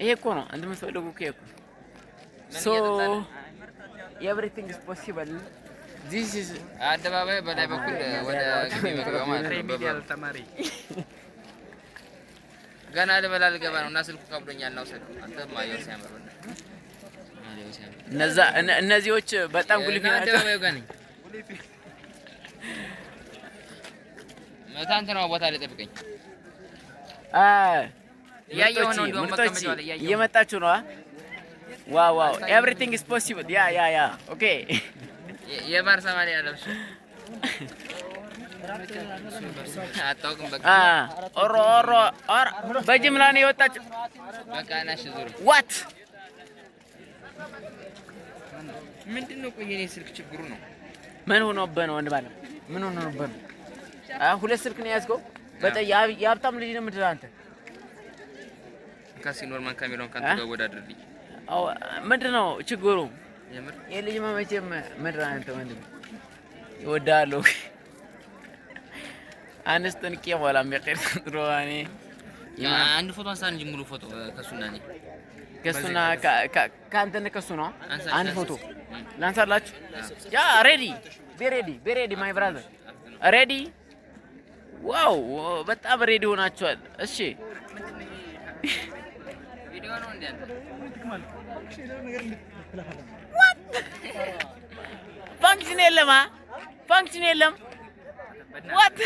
ይሄ እኮ ነው እንደምትፈልጉ እኮ so everything is possible this is አደባባይ በላይ በኩል ወደ ግቢ መግቢያው ማለት ነው ተማሪ ገና ለበላል ገባ ነውና ስልኩ ከብዶኛል ነው ሰው አንተ ማየው ሲያምር እነዚህዎች በጣም ጉልፊ ናቸው አደባባዩ ጋር ነኝ መታንተ ነው ቦታ ላይ ጠብቀኝ ያየው ነው እንደው መከመጫው ላይ ያየው እየመጣችሁ ነው ዋው everything is possible ያ okay የባርሳ ማሊያ ለብሽ አጣውቅም በቃ ኦሮ በጅምላ ነው የወጣችው በቃ ናሽ ዙሩ what ምንድነው ቆይ የኔ ስልክ ችግሩ ነው ምን ሆኖብህ ነው ወንድ ማለት ምን ሆኖብህ ነው ሁለት ስልክ ነው ያዝከው በጣም የሀብታም ልጅ ነው ምንድነው አንተ ካሲ ኖርማል ካሜራውን ካንተ ጋር ወዳድርልኝ አው ምንድነው ችግሩ የምር የልጅ መቼም ምድር አንተ ወንድ ይወዳሉ አንስተን ቂያዋላ መቀር ትሮዋኔ አንድ ፎቶ አንሳን እንጂ ሙሉ ፎቶ ከሱና ነኝ ከሱና ካንተ ከሱ ነው አንድ ፎቶ ላንሳላችሁ ያ ሬዲ ቢ ሬዲ ማይ ብራዘር ሬዲ ዋው በጣም ሬዲ ሆናችኋል እሺ ቪዲዮ ነው እንዴ ፈንክሽን የለም what